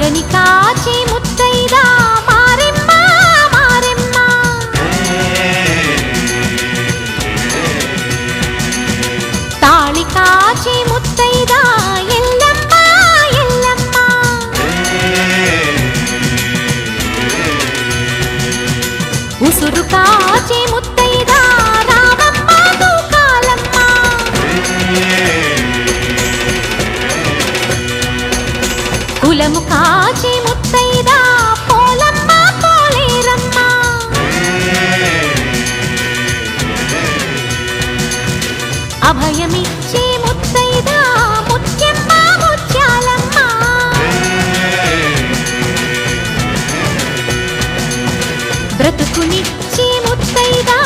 మగని కాచి ముత్తైదా మారెమ్మ మారెమ్మ తాళి కాచి ముత్తైదా ఎల్లమ్మ ఎల్లమ్మ ఉసురు కాచి ముత్తైదా రామమ్మ తూకాలమ్మ కులము కాచి ముత్తైదా పోలమ్మ పోలేరమ్మ అభయమిచ్చి ముత్తైదా ముత్యమ్మ ముత్యాలమ్మ బ్రతుకునిచ్చి ముత్తైదా